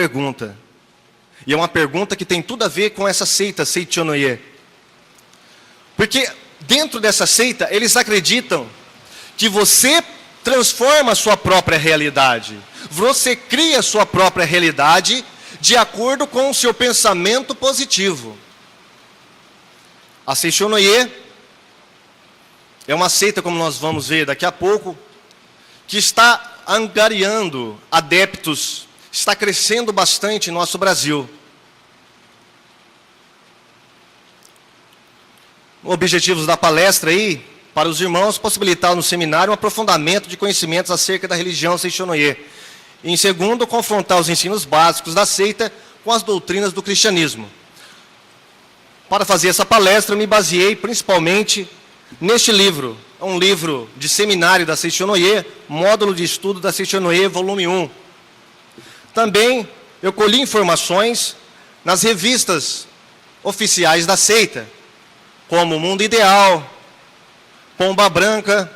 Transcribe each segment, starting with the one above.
pergunta. E é uma pergunta que tem tudo a ver com essa seita, Seichonoye. Porque dentro dessa seita, eles acreditam que você transforma a sua própria realidade. Você cria a sua própria realidade de acordo com o seu pensamento positivo. A Seichonoye é uma seita, como nós vamos ver daqui a pouco, que está angariando adeptos, está crescendo bastante em nosso Brasil. Objetivos da palestra aí, para os irmãos, possibilitar no seminário um aprofundamento de conhecimentos acerca da religião Seichonoye. E, em segundo, confrontar os ensinos básicos da seita com as doutrinas do cristianismo. Para fazer essa palestra, eu me baseei principalmente neste livro. É um livro de seminário da Seichonoye, módulo de estudo da Seichonoye, volume 1. Também eu colhi informações nas revistas oficiais da seita, como Mundo Ideal, Pomba Branca,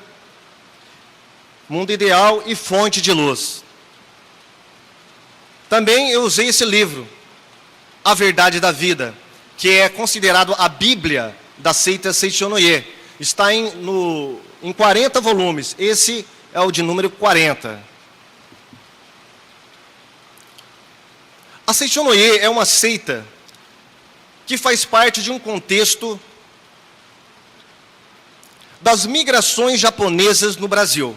Mundo Ideal e Fonte de Luz. Também eu usei esse livro, A Verdade da Vida, que é considerado a Bíblia da seita Seichonoye. Está em 40 volumes. Esse é o de número 40. A Seichonoye é uma seita que faz parte de um contexto das migrações japonesas no Brasil.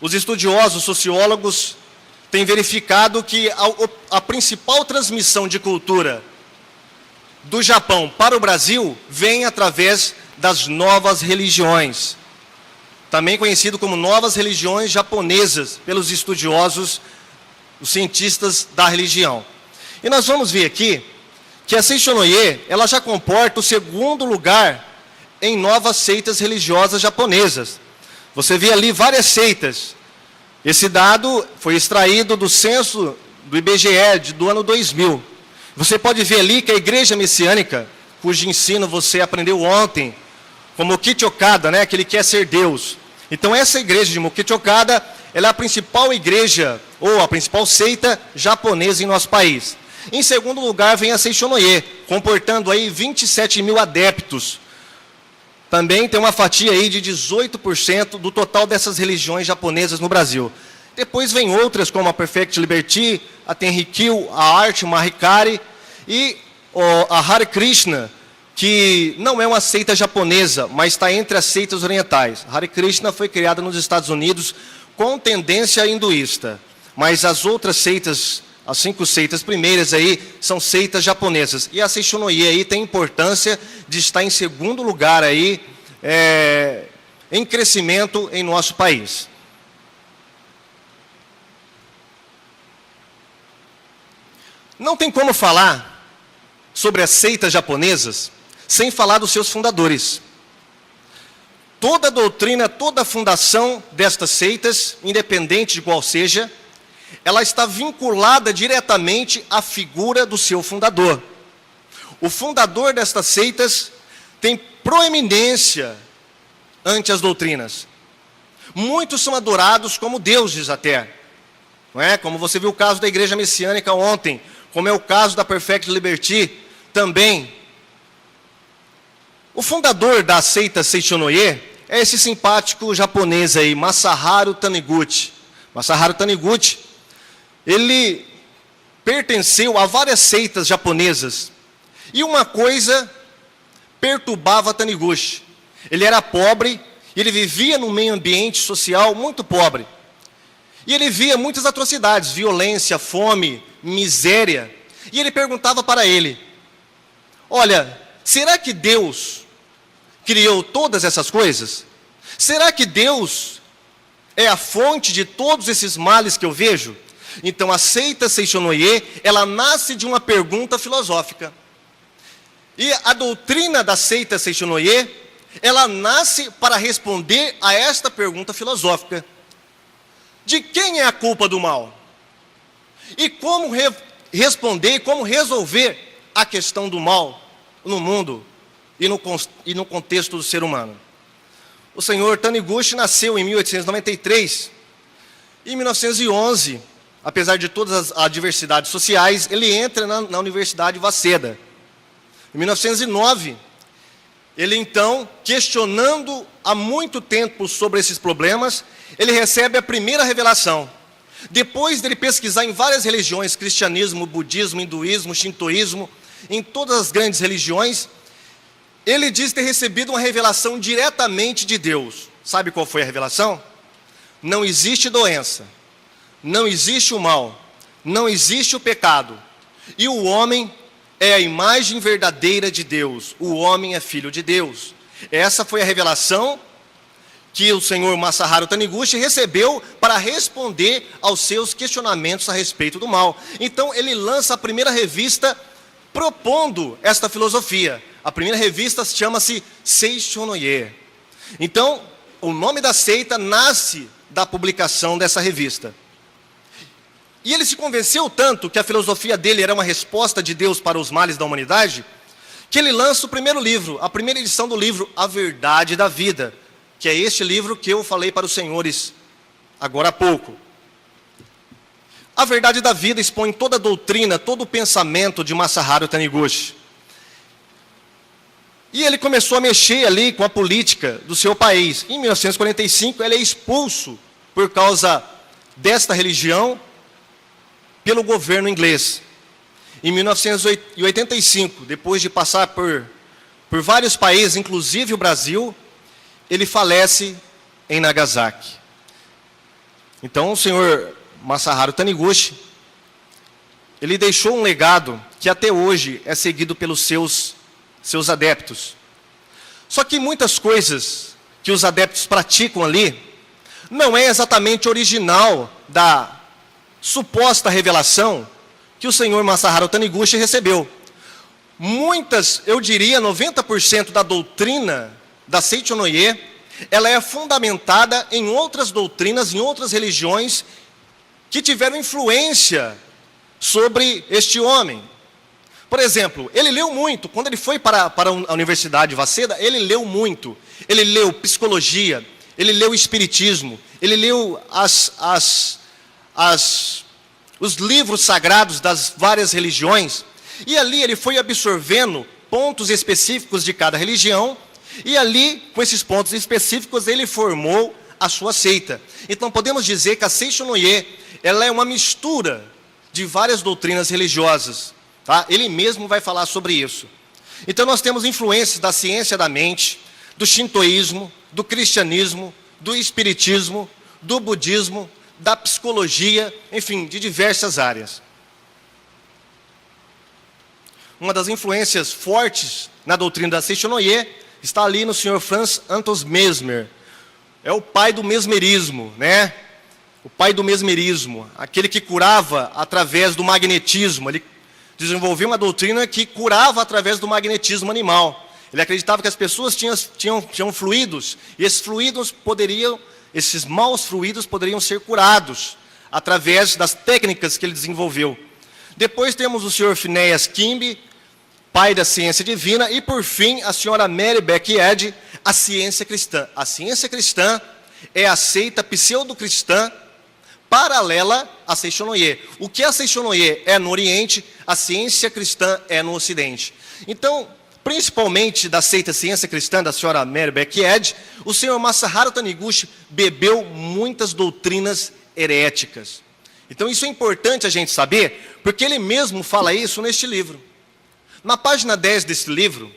Os estudiosos, sociólogos, têm verificado que a principal transmissão de cultura do Japão para o Brasil vem através das novas religiões, também conhecido como novas religiões japonesas pelos estudiosos, os cientistas da religião. E nós vamos ver aqui que a Seichonoye, ela já comporta o segundo lugar em novas seitas religiosas japonesas. Você vê ali várias seitas. Esse dado foi extraído do censo do IBGE do ano 2000. Você pode ver ali que a igreja messiânica, cujo ensino você aprendeu ontem, como Mokichi Okada, né, que ele quer ser Deus. Então essa igreja de Mokichi Okada, ela é a principal igreja, ou a principal seita japonesa em nosso país. Em segundo lugar vem a Seichonoye, comportando aí 27 mil adeptos. Também tem uma fatia aí de 18% do total dessas religiões japonesas no Brasil. Depois vem outras como a Perfect Liberty, a Tenrikyo, a Arte Mahikari e a Hare Krishna, que não é uma seita japonesa, mas está entre as seitas orientais. Hare Krishna foi criada nos Estados Unidos com tendência hinduísta, mas as outras seitas, as 5 seitas primeiras aí, são seitas japonesas. E a Seichonoye aí tem importância de estar em segundo lugar aí, em crescimento em nosso país. Não tem como falar sobre as seitas japonesas sem falar dos seus fundadores. Toda a doutrina, toda a fundação destas seitas, independente de qual seja, ela está vinculada diretamente à figura do seu fundador. O fundador destas seitas tem proeminência ante as doutrinas. Muitos são adorados como deuses até. Não é? Como você viu o caso da igreja messiânica ontem, como é o caso da Perfect Liberty também. O fundador da seita Seichonoye é esse simpático japonês aí, Masaharu Taniguchi. Masaharu Taniguchi, ele pertenceu a várias seitas japonesas. E uma coisa perturbava Taniguchi. Ele era pobre, ele vivia num meio ambiente social muito pobre. E ele via muitas atrocidades, violência, fome, miséria. E ele perguntava para ele: olha, será que Deus criou todas essas coisas? Será que Deus é a fonte de todos esses males que eu vejo? Então a seita Seichonoye, ela nasce de uma pergunta filosófica. E a doutrina da seita Seichonoye, ela nasce para responder a esta pergunta filosófica. De quem é a culpa do mal? E como responder, como resolver a questão do mal no mundo e no contexto do ser humano? O senhor Taniguchi nasceu em 1893. Em 1911, apesar de todas as adversidades sociais, ele entra na Universidade Waseda. Em 1909, ele então, questionando há muito tempo sobre esses problemas, ele recebe a primeira revelação. Depois dele pesquisar em várias religiões, cristianismo, budismo, hinduísmo, shintoísmo, em todas as grandes religiões, ele diz ter recebido uma revelação diretamente de Deus. Sabe qual foi a revelação? Não existe doença, não existe o mal, não existe o pecado, e o homem é a imagem verdadeira de Deus, o homem é filho de Deus. Essa foi a revelação que o senhor Masaharu Taniguchi recebeu para responder aos seus questionamentos a respeito do mal. Então ele lança a primeira revista propondo esta filosofia. A primeira revista chama-se Seishonoye. Então, o nome da seita nasce da publicação dessa revista. E ele se convenceu tanto que a filosofia dele era uma resposta de Deus para os males da humanidade, que ele lança o primeiro livro, a primeira edição do livro, A Verdade da Vida, que é este livro que eu falei para os senhores agora há pouco. A Verdade da Vida expõe toda a doutrina, todo o pensamento de Masaharu Taniguchi. E ele começou a mexer ali com a política do seu país. Em 1945, ele é expulso por causa desta religião pelo governo inglês. Em 1985, depois de passar por vários países, inclusive o Brasil, ele falece em Nagasaki. Então, o senhor Masaharu Taniguchi, ele deixou um legado que até hoje é seguido pelos seus adeptos. Só que muitas coisas que os adeptos praticam ali não é exatamente original da suposta revelação que o senhor Masaharu Taniguchi recebeu. Muitas, eu diria 90% da doutrina da Seishonoye, ela é fundamentada em outras doutrinas, em outras religiões que tiveram influência sobre este homem. Por exemplo, ele leu muito. Quando ele foi para a Universidade Waseda, ele leu muito. Ele leu psicologia, ele leu espiritismo, ele leu os livros sagrados das várias religiões. E ali ele foi absorvendo pontos específicos de cada religião. E ali, com esses pontos específicos, ele formou a sua seita. Então podemos dizer que a Seishonoye, ela é uma mistura de várias doutrinas religiosas. Tá? Ele mesmo vai falar sobre isso. Então nós temos influências da ciência da mente, do shintoísmo, do cristianismo, do espiritismo, do budismo, da psicologia, enfim, de diversas áreas. Uma das influências fortes na doutrina da Seishonoye está ali no senhor Franz Anton Mesmer. É o pai do mesmerismo, né? O pai do mesmerismo, aquele que curava através do magnetismo. Ele desenvolveu uma doutrina que curava através do magnetismo animal. Ele acreditava que as pessoas tinham fluidos, e esses maus fluidos poderiam ser curados através das técnicas que ele desenvolveu. Depois temos o senhor Phineas Kimby, pai da ciência divina, e por fim a senhora Mary Beck-Eddy, a ciência cristã. A ciência cristã é a seita pseudo-cristã paralela à Seishonoye. O que a Seishonoye é no Oriente, a ciência cristã é no Ocidente. Então, principalmente da seita ciência cristã da senhora Mary Beck-Eddy, o senhor Masaharu Taniguchi bebeu muitas doutrinas heréticas. Então isso é importante a gente saber, porque ele mesmo fala isso neste livro. Na página 10 desse livro,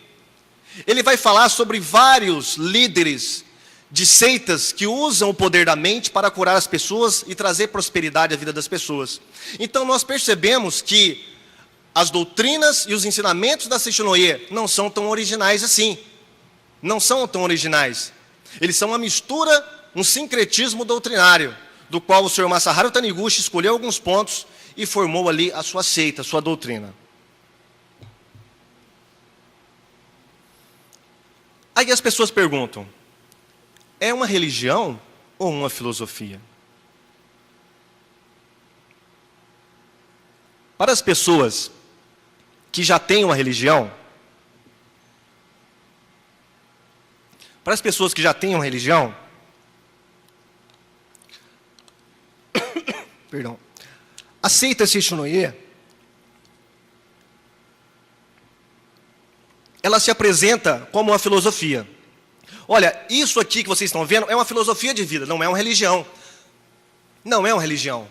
ele vai falar sobre vários líderes de seitas que usam o poder da mente para curar as pessoas e trazer prosperidade à vida das pessoas. Então nós percebemos que as doutrinas e os ensinamentos da Seishonoye não são tão originais assim. Não são tão originais. Eles são uma mistura, um sincretismo doutrinário, do qual o senhor Masaharu Taniguchi escolheu alguns pontos e formou ali a sua seita, a sua doutrina. Aí as pessoas perguntam, é uma religião ou uma filosofia? Para as pessoas que já têm uma religião, perdão, A seita Seixonoye, ela se apresenta como uma filosofia. Olha, isso aqui que vocês estão vendo é uma filosofia de vida, não é uma religião. Não é uma religião.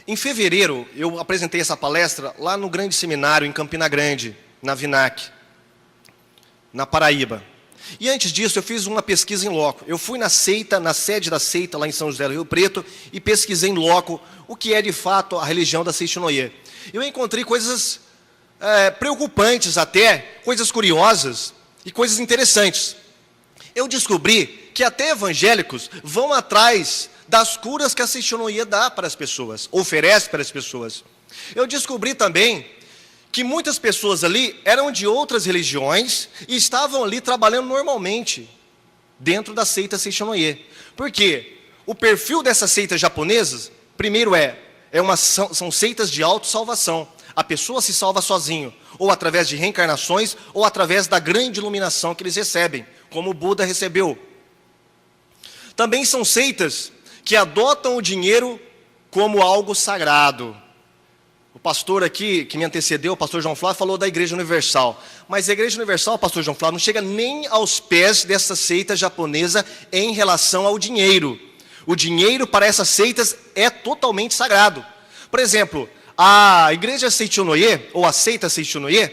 Em fevereiro, eu apresentei essa palestra lá no grande seminário, em Campina Grande, na Vinac, na Paraíba. E antes disso, eu fiz uma pesquisa em loco. Eu fui na seita, na sede da seita, lá em São José do Rio Preto, e pesquisei em loco o que é, de fato, a religião da Seixonoye. Eu encontrei coisas preocupantes até, coisas curiosas e coisas interessantes. Eu descobri que até evangélicos vão atrás das curas que a Seixonoye dá para as pessoas, oferece para as pessoas. Eu descobri também que muitas pessoas ali eram de outras religiões e estavam ali trabalhando normalmente dentro da seita Seixonoye. Por quê? O perfil dessas seitas japonesas, primeiro são seitas de autossalvação. A pessoa se salva sozinho, ou através de reencarnações, ou através da grande iluminação que eles recebem, como o Buda recebeu. Também são seitas que adotam o dinheiro como algo sagrado. O pastor aqui, que me antecedeu, o pastor João Flávio, falou da Igreja Universal. Mas a Igreja Universal, pastor João Flávio, não chega nem aos pés dessa seita japonesa em relação ao dinheiro. O dinheiro para essas seitas é totalmente sagrado. Por exemplo, a Igreja Seixonoye, ou a seita Seixonoye,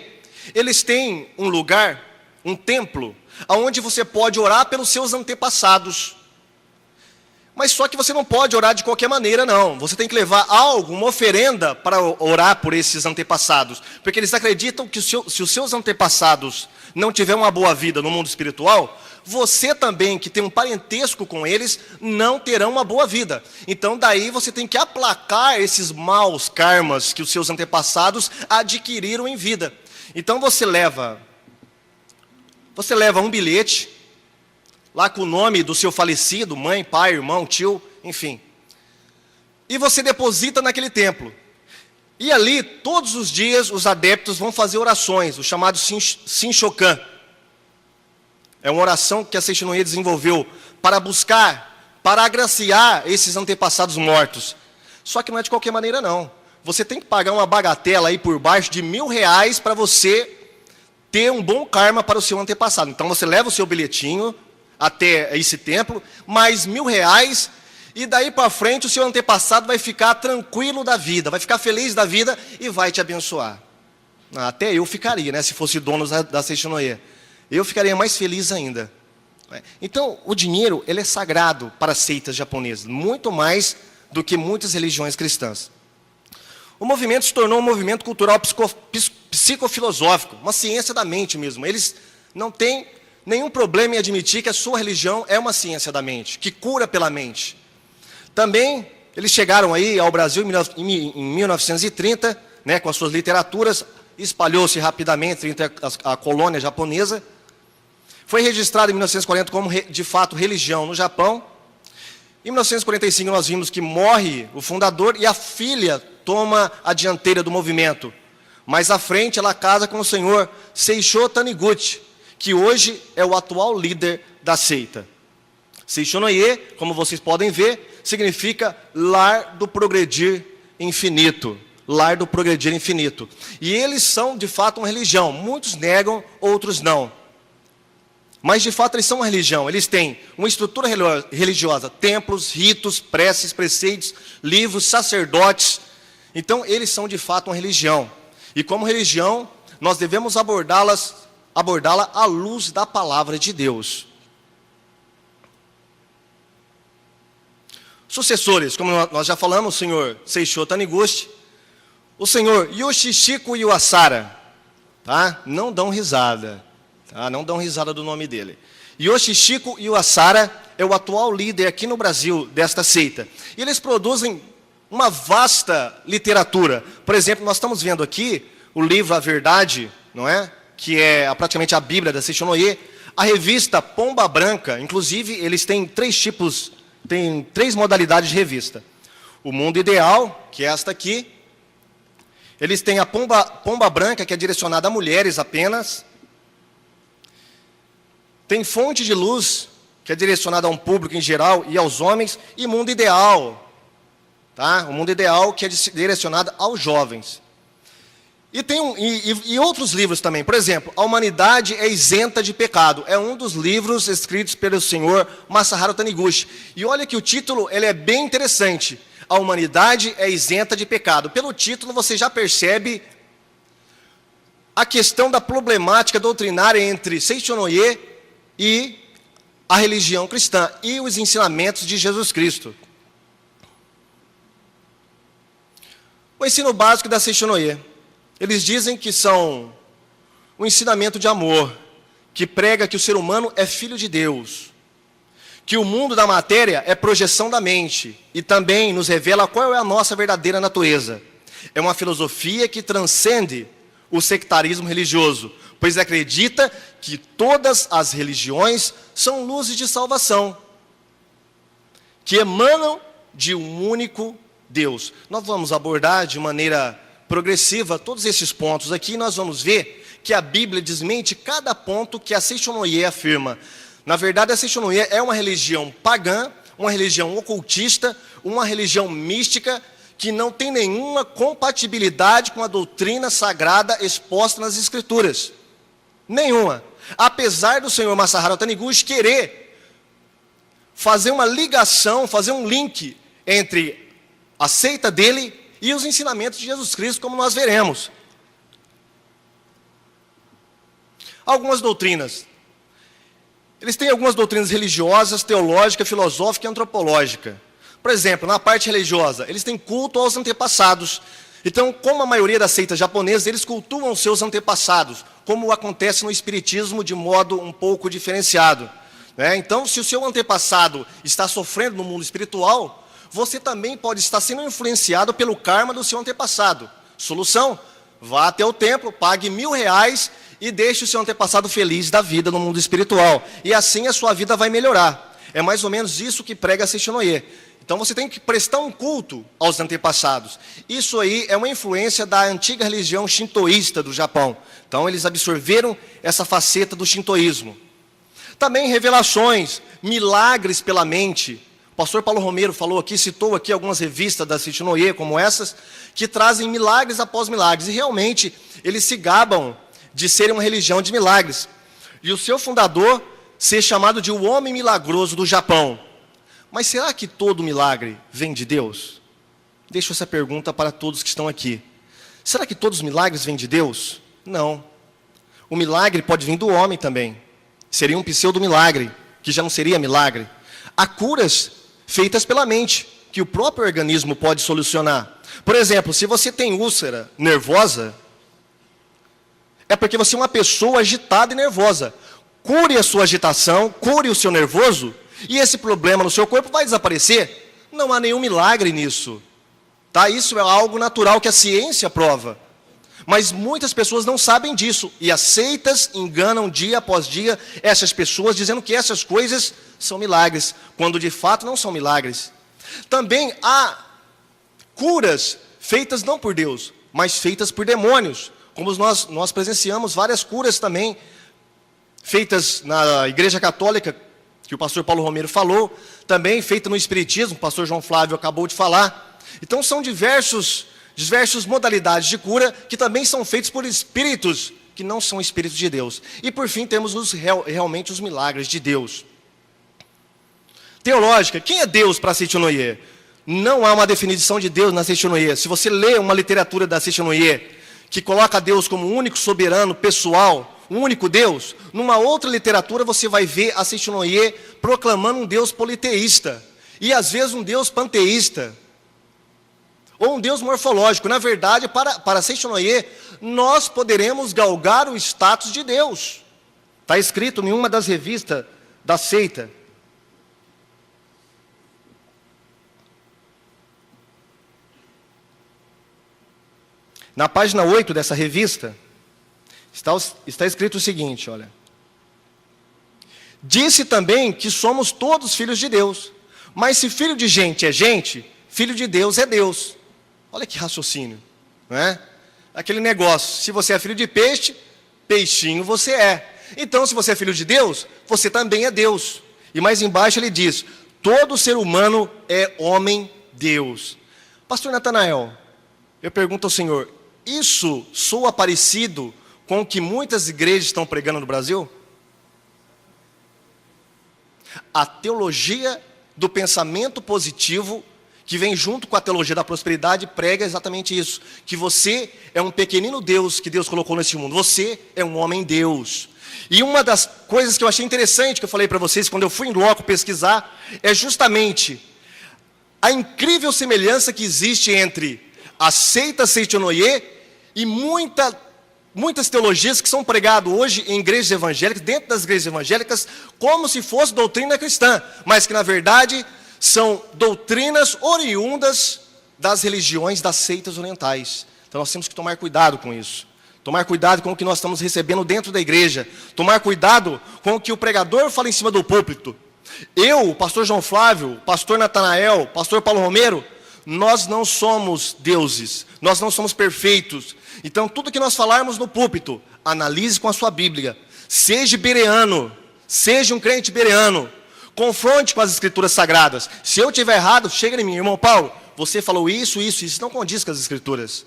eles têm um lugar, um templo, onde você pode orar pelos seus antepassados. Mas só que você não pode orar de qualquer maneira, não. Você tem que levar algo, uma oferenda, para orar por esses antepassados. Porque eles acreditam que se os seus antepassados não tiverem uma boa vida no mundo espiritual, você também, que tem um parentesco com eles, não terá uma boa vida. Então daí você tem que aplacar esses maus karmas que os seus antepassados adquiriram em vida. Então você leva um bilhete, lá com o nome do seu falecido, mãe, pai, irmão, tio, enfim. E você deposita naquele templo. E ali, todos os dias, os adeptos vão fazer orações, o chamado Shinshokan. É uma oração que a Seixonoye desenvolveu para buscar, para agraciar esses antepassados mortos. Só que não é de qualquer maneira, não. Você tem que pagar uma bagatela aí por baixo de R$1.000 para você ter um bom karma para o seu antepassado. Então você leva o seu bilhetinho até esse templo, mais R$1.000, e daí para frente o seu antepassado vai ficar tranquilo da vida, vai ficar feliz da vida e vai te abençoar. Até eu ficaria, né, se fosse dono da Seixonoye. Eu ficaria mais feliz ainda. Então, o dinheiro, ele é sagrado para as seitas japonesas, muito mais do que muitas religiões cristãs. O movimento se tornou um movimento cultural psicofilosófico, uma ciência da mente mesmo. Eles não têm nenhum problema em admitir que a sua religião é uma ciência da mente, que cura pela mente. Também, eles chegaram aí ao Brasil em 1930, né, com as suas literaturas, espalhou-se rapidamente entre a colônia japonesa, foi registrado em 1940 como, de fato, religião no Japão. Em 1945 nós vimos que morre o fundador e a filha toma a dianteira do movimento. Mais à frente ela casa com o senhor Seisho Taniguchi, que hoje é o atual líder da seita. Seixonoye, como vocês podem ver, significa lar do progredir infinito. Lar do progredir infinito. E eles são, de fato, uma religião. Muitos negam, outros não. Mas, de fato, eles são uma religião. Eles têm uma estrutura religiosa, templos, ritos, preces, preceitos, livros, sacerdotes. Então, eles são, de fato, uma religião. E, como religião, nós devemos abordá-la à luz da palavra de Deus. Sucessores, como nós já falamos, o senhor Seisho Taniguchi, o senhor Yoshihiko Iwasara, tá? Não dão risada, tá? Não dão risada do nome dele. Yoshihiko Iwasara é o atual líder aqui no Brasil desta seita. E eles produzem uma vasta literatura. Por exemplo, nós estamos vendo aqui o livro A Verdade, não é? Que é praticamente a Bíblia da Seixonoye. A revista Pomba Branca, inclusive, eles têm três modalidades de revista. O Mundo Ideal, que é esta aqui. Eles têm a Pomba Branca, que é direcionada a mulheres apenas. Tem Fonte de Luz, que é direcionada a um público em geral e aos homens. E Mundo Ideal, Tá? O mundo ideal que é direcionado aos jovens. E tem outros livros também. Por exemplo, A Humanidade é Isenta de Pecado. É um dos livros escritos pelo senhor Masaharu Taniguchi. E olha que o título ele é bem interessante. A Humanidade é Isenta de Pecado. Pelo título você já percebe a questão da problemática doutrinária entre Seichonoye e a religião cristã e os ensinamentos de Jesus Cristo. O ensino básico da Seichonoye. Eles dizem que são um ensinamento de amor, que prega que o ser humano é filho de Deus, que o mundo da matéria é projeção da mente, e também nos revela qual é a nossa verdadeira natureza. É uma filosofia que transcende o sectarismo religioso, pois acredita que todas as religiões são luzes de salvação, que emanam de um único Deus. Nós vamos abordar de maneira progressiva todos esses pontos aqui, nós vamos ver que a Bíblia desmente cada ponto que a Seichonoye afirma. Na verdade, a Seichonoye é uma religião pagã, uma religião ocultista, uma religião mística, que não tem nenhuma compatibilidade com a doutrina sagrada exposta nas Escrituras. Nenhuma. Apesar do senhor Masaharu Taniguchi querer fazer uma ligação, fazer um link entre a seita dele e os ensinamentos de Jesus Cristo, como nós veremos. Algumas doutrinas. Eles têm algumas doutrinas religiosas, teológica, filosófica e antropológica. Por exemplo, na parte religiosa, eles têm culto aos antepassados. Então, como a maioria das seitas japonesas, eles cultuam seus antepassados, como acontece no espiritismo de modo um pouco diferenciado. Então, se o seu antepassado está sofrendo no mundo espiritual, você também pode estar sendo influenciado pelo karma do seu antepassado. Solução: vá até o templo, pague R$1.000 e deixe o seu antepassado feliz da vida no mundo espiritual. E assim a sua vida vai melhorar. É mais ou menos isso que prega a Seichonoye. Então você tem que prestar um culto aos antepassados. Isso aí é uma influência da antiga religião shintoísta do Japão. Então eles absorveram essa faceta do shintoísmo. Também revelações, milagres pela mente. O pastor Paulo Romero falou aqui, citou aqui algumas revistas da Seichonoye, como essas, que trazem milagres após milagres. E realmente eles se gabam de serem uma religião de milagres. E o seu fundador ser chamado de o homem milagroso do Japão. Mas será que todo milagre vem de Deus? Deixo essa pergunta para todos que estão aqui. Será que todos os milagres vêm de Deus? Não. O milagre pode vir do homem também. Seria um pseudo-milagre, que já não seria milagre. Há curas feitas pela mente, que o próprio organismo pode solucionar. Por exemplo, se você tem úlcera nervosa, é porque você é uma pessoa agitada e nervosa. Cure a sua agitação, cure o seu nervoso, e esse problema no seu corpo vai desaparecer. Não há nenhum milagre nisso. Tá? Isso é algo natural que a ciência prova. Mas muitas pessoas não sabem disso. E as seitas enganam dia após dia essas pessoas, dizendo que essas coisas são milagres, quando de fato não são milagres. Também há curas feitas não por Deus, mas feitas por demônios. Como nós presenciamos várias curas também, feitas na Igreja Católica, que o pastor Paulo Romero falou, também feita no Espiritismo, o pastor João Flávio acabou de falar. Então são diversas modalidades de cura que também são feitas por espíritos que não são espíritos de Deus. E por fim temos realmente os milagres de Deus. Teológica, quem é Deus para a Seichonoye? Não há uma definição de Deus na Seichonoye. Se você lê uma literatura da Seichonoye, que coloca Deus como o único soberano, pessoal, o único Deus, numa outra literatura você vai ver a Seichonoye proclamando um Deus politeísta, e às vezes um Deus panteísta, ou um Deus morfológico. Na verdade, para Seichonoye, nós poderemos galgar o status de Deus. Está escrito em uma das revistas da seita. Na página 8 dessa revista, está escrito o seguinte, olha. Disse também que somos todos filhos de Deus. Mas se filho de gente é gente, filho de Deus é Deus. Olha que raciocínio, não é? Aquele negócio, se você é filho de peixe, peixinho você é. Então, se você é filho de Deus, você também é Deus. E mais embaixo ele diz, todo ser humano é homem-Deus. Pastor Natanael, eu pergunto ao senhor, isso soa parecido com o que muitas igrejas estão pregando no Brasil? A teologia do pensamento positivo, que vem junto com a teologia da prosperidade, prega exatamente isso, que você é um pequenino Deus que Deus colocou nesse mundo, você é um homem Deus. E uma das coisas que eu achei interessante, que eu falei para vocês, quando eu fui em loco pesquisar, é justamente a incrível semelhança que existe entre a seita Seitonoye e muitas teologias que são pregadas hoje em igrejas evangélicas, dentro das igrejas evangélicas, como se fosse doutrina cristã, mas que na verdade são doutrinas oriundas das religiões das seitas orientais. Então nós temos que tomar cuidado com isso. Tomar cuidado com o que nós estamos recebendo dentro da igreja. Tomar cuidado com o que o pregador fala em cima do púlpito. Eu, o pastor João Flávio, o pastor Natanael, o pastor Paulo Romero, nós não somos deuses, nós não somos perfeitos. Então tudo que nós falarmos no púlpito, analise com a sua Bíblia. Seja bereano, seja um crente bereano. Confronte com as escrituras sagradas. Se eu estiver errado, chega em mim, irmão Paulo, você falou isso, não condiz com as escrituras.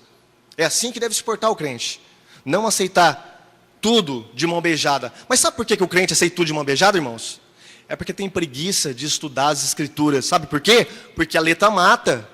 É assim que deve se portar o crente. Não aceitar tudo de mão beijada. Mas sabe por que o crente aceita tudo de mão beijada, irmãos? É porque tem preguiça de estudar as escrituras. Sabe por quê? Porque a letra mata.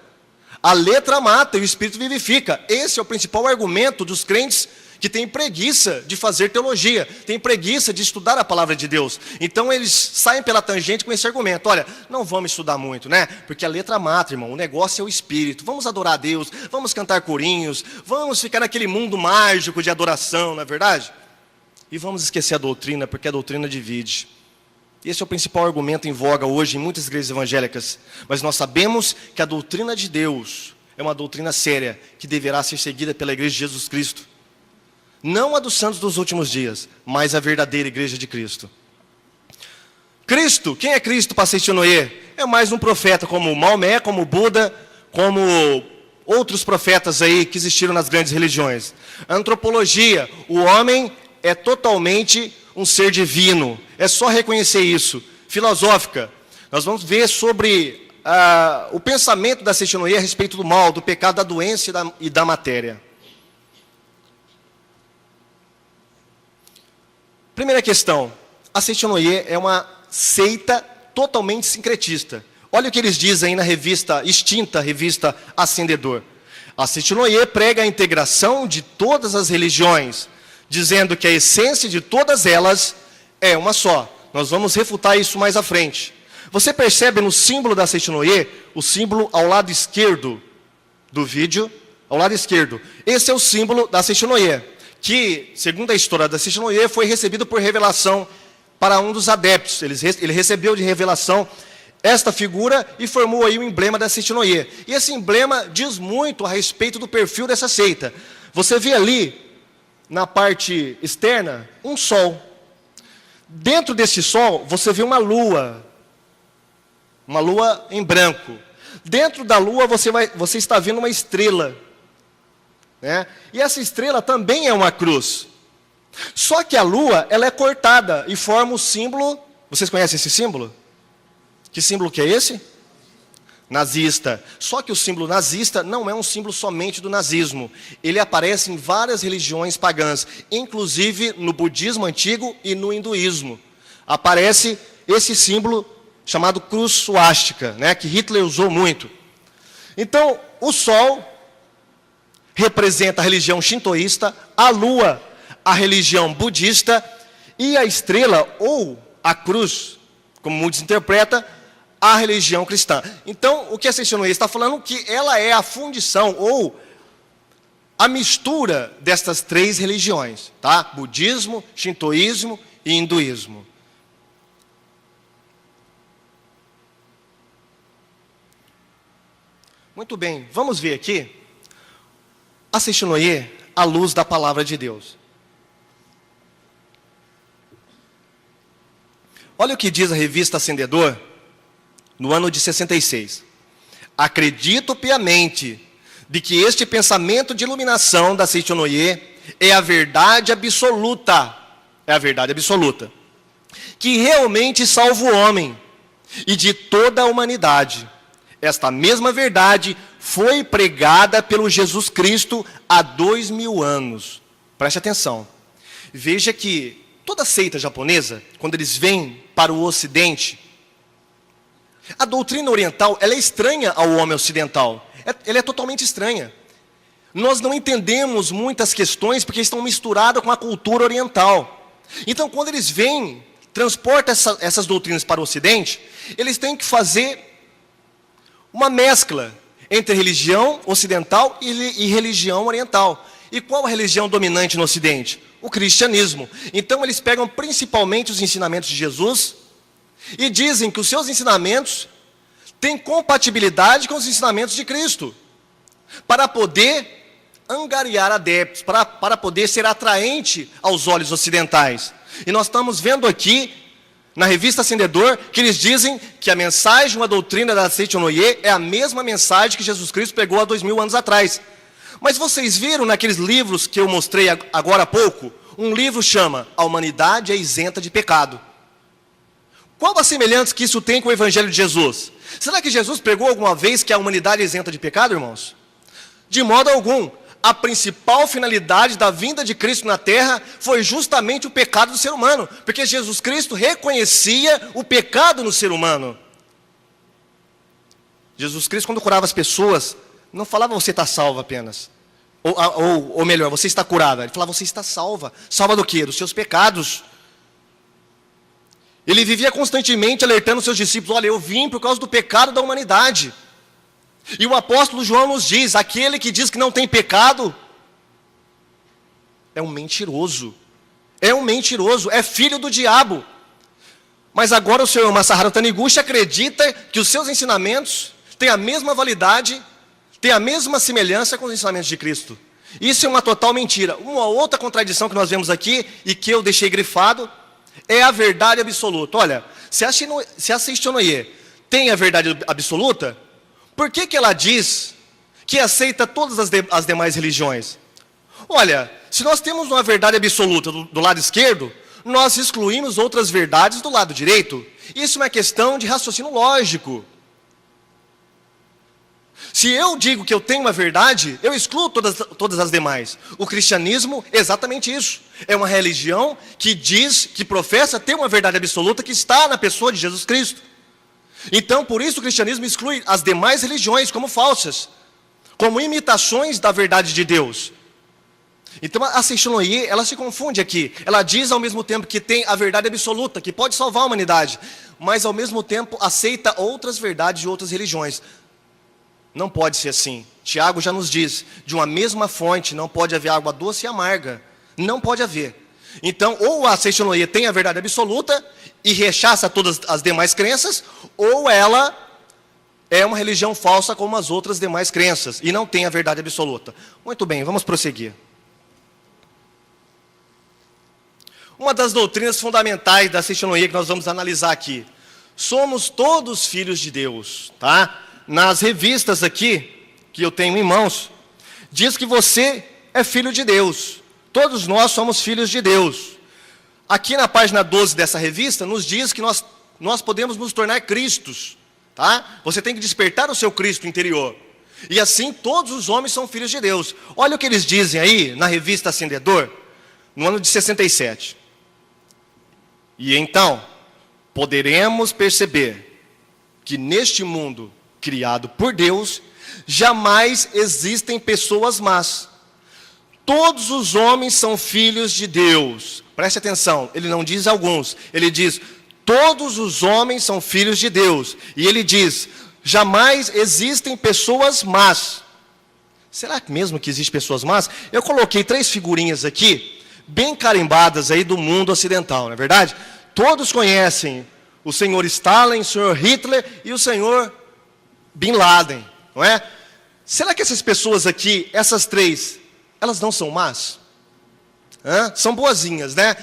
A letra mata e o Espírito vivifica. Esse é o principal argumento dos crentes que têm preguiça de fazer teologia, têm preguiça de estudar a palavra de Deus. Então eles saem pela tangente com esse argumento. Olha, não vamos estudar muito, né? Porque a letra mata, irmão. O negócio é o Espírito. Vamos adorar a Deus, vamos cantar corinhos, vamos ficar naquele mundo mágico de adoração, não é verdade? E vamos esquecer a doutrina, porque a doutrina divide. Esse é o principal argumento em voga hoje em muitas igrejas evangélicas. Mas nós sabemos que a doutrina de Deus é uma doutrina séria, que deverá ser seguida pela igreja de Jesus Cristo. Não a dos santos dos últimos dias, mas a verdadeira igreja de Cristo. Cristo, quem é Cristo para Seitonoye? É mais um profeta como Maomé, como Buda, como outros profetas aí que existiram nas grandes religiões. Antropologia, o homem é totalmente um ser divino, é só reconhecer isso. Filosófica, nós vamos ver sobre o pensamento da Seitonoye a respeito do mal, do pecado, da doença e da matéria. Primeira questão, a Seitonoye é uma seita totalmente sincretista. Olha o que eles dizem aí na extinta revista Ascendedor. A Seitonoye prega a integração de todas as religiões, dizendo que a essência de todas elas é uma só. Nós vamos refutar isso mais à frente. Você percebe no símbolo da Seitonoye, o símbolo ao lado esquerdo do vídeo, ao lado esquerdo. Esse é o símbolo da Seitonoye, que, segundo a história da Seitonoye, foi recebido por revelação para um dos adeptos. Ele recebeu de revelação esta figura e formou aí o emblema da Seitonoye. E esse emblema diz muito a respeito do perfil dessa seita. Você vê ali, na parte externa, um sol. Dentro desse sol, você vê uma lua em branco. Dentro da lua, você está vendo uma estrela. Né? E essa estrela também é uma cruz. Só que a lua, ela é cortada e forma o símbolo. Vocês conhecem esse símbolo? Que símbolo que é esse? Nazista. Só que o símbolo nazista não é um símbolo somente do nazismo. Ele aparece em várias religiões pagãs, inclusive no budismo antigo e no hinduísmo. Aparece esse símbolo chamado cruz suástica, né, que Hitler usou muito. Então, o sol representa a religião shintoísta, a lua, a religião budista, e a estrela, ou a cruz, como muitos interpretam, a religião cristã. Então, o que a Seitonoye está falando que ela é a fundição, ou a mistura destas três religiões, tá? Budismo, shintoísmo e hinduísmo. Muito bem, vamos ver aqui a Seitonoye à luz da palavra de Deus. Olha o que diz a revista Ascendedor, no ano de 66. Acredito piamente de que este pensamento de iluminação da Seitonoye é a verdade absoluta, que realmente salva o homem e de toda a humanidade. Esta mesma verdade foi pregada pelo Jesus Cristo há 2000 anos. Preste atenção. Veja que toda seita japonesa, quando eles vêm para o Ocidente, a doutrina oriental, ela é estranha ao homem ocidental. Ela é totalmente estranha. Nós não entendemos muitas questões porque estão misturadas com a cultura oriental. Então, quando eles vêm, transportam essas doutrinas para o Ocidente, eles têm que fazer uma mescla entre religião ocidental e religião oriental. E qual a religião dominante no Ocidente? O cristianismo. Então, eles pegam principalmente os ensinamentos de Jesus e dizem que os seus ensinamentos têm compatibilidade com os ensinamentos de Cristo, para poder angariar adeptos, para poder ser atraente aos olhos ocidentais. E nós estamos vendo aqui, na revista Ascendedor, que eles dizem que a mensagem, uma doutrina da Seichonoye é a mesma mensagem que Jesus Cristo pregou há 2000 anos atrás. Mas vocês viram naqueles livros que eu mostrei agora há pouco, um livro chama A Humanidade é Isenta de Pecado. Qual a semelhança que isso tem com o Evangelho de Jesus? Será que Jesus pregou alguma vez que a humanidade é isenta de pecado, irmãos? De modo algum. A principal finalidade da vinda de Cristo na terra foi justamente o pecado do ser humano, porque Jesus Cristo reconhecia o pecado no ser humano. Jesus Cristo, quando curava as pessoas, não falava você está salva apenas, ou melhor, você está curada. Ele falava você está salva. Salva do quê? Dos seus pecados. Ele vivia constantemente alertando os seus discípulos: olha, eu vim por causa do pecado da humanidade. E o apóstolo João nos diz: aquele que diz que não tem pecado é um mentiroso. É um mentiroso, é filho do diabo. Mas agora o senhor Masaharu Taniguchi acredita que os seus ensinamentos têm a mesma validade, têm a mesma semelhança com os ensinamentos de Cristo. Isso é uma total mentira. Uma outra contradição que nós vemos aqui, e que eu deixei grifado, é a verdade absoluta. Olha, se a Seichonoye tem a verdade absoluta, por que ela diz que aceita todas as demais religiões? Olha, se nós temos uma verdade absoluta do lado esquerdo, nós excluímos outras verdades do lado direito. Isso é uma questão de raciocínio lógico. Se eu digo que eu tenho uma verdade, eu excluo todas as demais. O cristianismo é exatamente isso. É uma religião que diz, que professa ter uma verdade absoluta que está na pessoa de Jesus Cristo. Então, por isso o cristianismo exclui as demais religiões como falsas, como imitações da verdade de Deus. Então, a Seichonoye, ela se confunde aqui. Ela diz ao mesmo tempo que tem a verdade absoluta, que pode salvar a humanidade, mas ao mesmo tempo aceita outras verdades de outras religiões. Não pode ser assim. Tiago já nos diz, de uma mesma fonte não pode haver água doce e amarga. Não pode haver. Então, ou a Seichonoye tem a verdade absoluta e rechaça todas as demais crenças, ou ela é uma religião falsa como as outras demais crenças, e não tem a verdade absoluta. Muito bem, vamos prosseguir. Uma das doutrinas fundamentais da Seichonoye que nós vamos analisar aqui. Somos todos filhos de Deus, tá? Nas revistas aqui, que eu tenho em mãos, diz que você é filho de Deus. Todos nós somos filhos de Deus. Aqui na página 12 dessa revista, nos diz que nós podemos nos tornar Cristos, tá? Você tem que despertar o seu Cristo interior. E assim, todos os homens são filhos de Deus. Olha o que eles dizem aí, na revista Ascendedor, no ano de 67. E então, poderemos perceber que neste mundo criado por Deus, jamais existem pessoas más. Todos os homens são filhos de Deus. Preste atenção, ele não diz alguns, ele diz todos os homens são filhos de Deus. E ele diz, jamais existem pessoas más. Será mesmo que existem pessoas más? Eu coloquei 3 figurinhas aqui, bem carimbadas aí do mundo ocidental, não é verdade? Todos conhecem o senhor Stalin, o senhor Hitler e o senhor Bin Laden, não é? Será que essas pessoas aqui, essas 3, elas não são más? São boazinhas, né?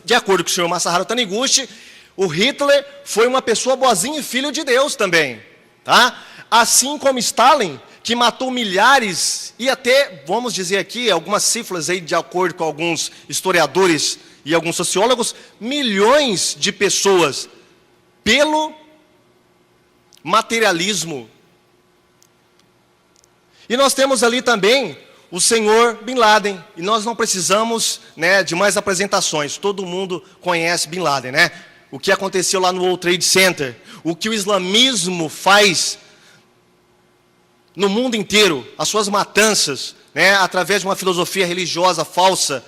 De acordo com o senhor Masaharu Taniguchi, o Hitler foi uma pessoa boazinha e filho de Deus também, tá? Assim como Stalin, que matou milhares, e até, vamos dizer aqui, algumas cifras aí, de acordo com alguns historiadores e alguns sociólogos, milhões de pessoas, pelo materialismo. E nós temos ali também o senhor Bin Laden, e nós não precisamos, né, de mais apresentações, todo mundo conhece Bin Laden, né? O que aconteceu lá no World Trade Center, o que o islamismo faz no mundo inteiro, as suas matanças, né, através de uma filosofia religiosa falsa,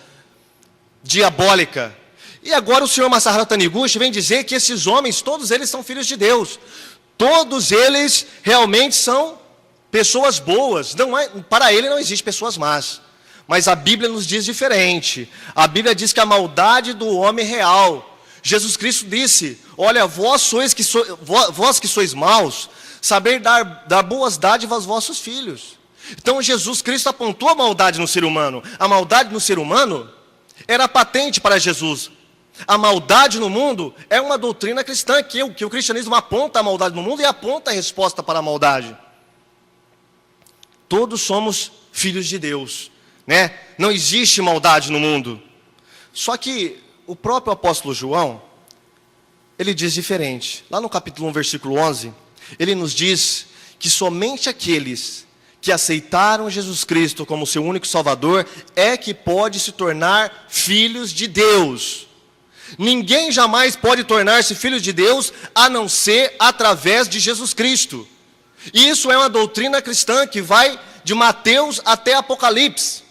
diabólica. E agora o senhor Masaharu Taniguchi vem dizer que esses homens, todos eles são filhos de Deus, todos eles realmente são pessoas boas. Para ele não existe pessoas más, mas a Bíblia nos diz diferente. A Bíblia diz que a maldade do homem é real. Jesus Cristo disse: olha, vós que sois maus, saber dar boas dádivas aos vossos filhos. Então Jesus Cristo apontou a maldade no ser humano. A maldade no ser humano era patente para Jesus. A maldade no mundo é uma doutrina cristã, que o cristianismo aponta a maldade no mundo e aponta a resposta para a maldade. Todos somos filhos de Deus, né? Não existe maldade no mundo. Só que o próprio apóstolo João, ele diz diferente. Lá no capítulo 1, versículo 11, ele nos diz que somente aqueles que aceitaram Jesus Cristo como seu único Salvador é que pode se tornar filhos de Deus. Ninguém jamais pode tornar-se filho de Deus a não ser através de Jesus Cristo. E isso é uma doutrina cristã que vai de Mateus até Apocalipse.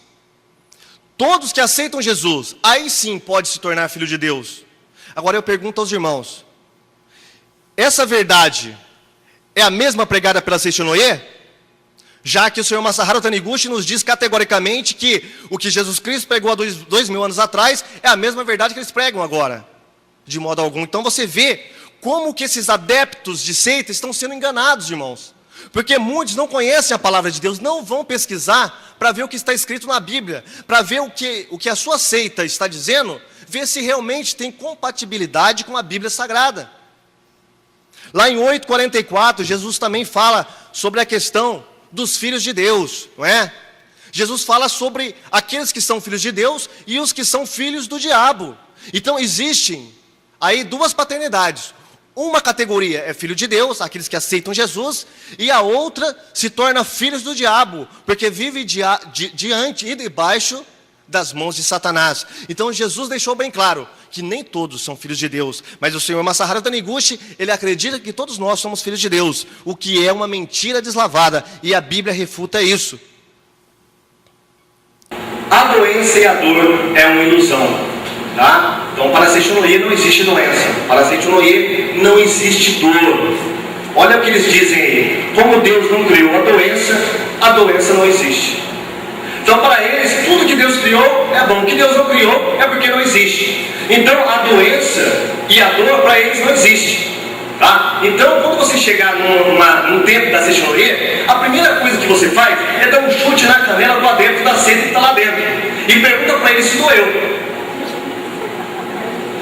Todos que aceitam Jesus, aí sim pode se tornar filho de Deus. Agora eu pergunto aos irmãos, essa verdade é a mesma pregada pela Seishinoye? Já que o senhor Masaharu Taniguchi nos diz categoricamente que o que Jesus Cristo pregou há 2000 anos atrás é a mesma verdade que eles pregam agora, de modo algum. Então você vê como que esses adeptos de seita estão sendo enganados, irmãos. Porque muitos não conhecem a palavra de Deus, não vão pesquisar para ver o que está escrito na Bíblia, para ver o que a sua seita está dizendo, ver se realmente tem compatibilidade com a Bíblia Sagrada. Lá em 8:44, Jesus também fala sobre a questão dos filhos de Deus, não é? Jesus fala sobre aqueles que são filhos de Deus e os que são filhos do diabo. Então existem aí duas paternidades. Uma categoria é filho de Deus, aqueles que aceitam Jesus, e a outra se torna filhos do diabo, porque vive diante e debaixo das mãos de Satanás. Então Jesus deixou bem claro que nem todos são filhos de Deus, mas o senhor Masaharu Taniguchi, ele acredita que todos nós somos filhos de Deus, o que é uma mentira deslavada, e a Bíblia refuta isso. A doença e a dor é uma ilusão. Tá? Então, para a Seishinoye não existe doença, para a Seishinoye não existe dor. Olha o que eles dizem aí: como Deus não criou a doença não existe. Então, para eles, tudo que Deus criou é bom, o que Deus não criou é porque não existe. Então, a doença e a dor para eles não existe. Tá? Então, quando você chegar num tempo da Seishinoye, a primeira coisa que você faz é dar um chute na canela do adepto da seita que está lá dentro e pergunta para ele se doeu.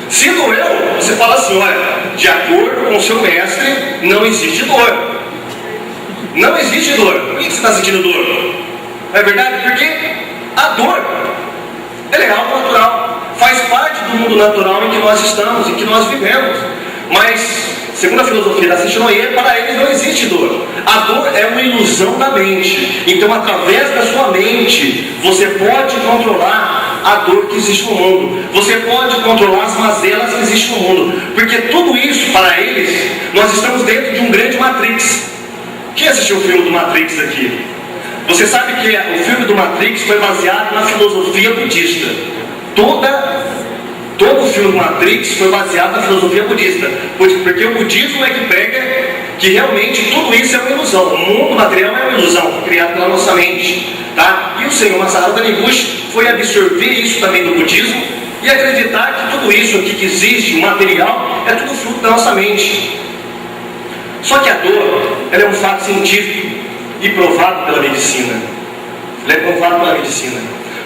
Se doeu, você fala assim: olha, de acordo com o seu mestre, não existe dor. Não existe dor. Por que você está sentindo dor? Não é verdade? Porque a dor, ela é algo natural. Faz parte do mundo natural em que nós estamos, em que nós vivemos. Mas, segundo a filosofia da Seishinoye, para eles não existe dor. A dor é uma ilusão da mente. Então, através da sua mente, você pode controlar a dor que existe no mundo. Você pode controlar as mazelas que existem no mundo. Porque tudo isso, para eles, nós estamos dentro de um grande Matrix. Quem assistiu o filme do Matrix aqui? Você sabe que o filme do Matrix foi baseado na filosofia budista. Todo o filme do Matrix foi baseado na filosofia budista. Porque o budismo é que prega que realmente tudo isso é uma ilusão. O mundo material é uma ilusão, criado pela nossa mente. Tá? E o senhor Masaharu Taniguchi foi absorver isso também do budismo e acreditar que tudo isso aqui que existe, o material, é tudo fruto da nossa mente. Só que a dor, ela é um fato científico e provado pela medicina. Ela é provado pela medicina.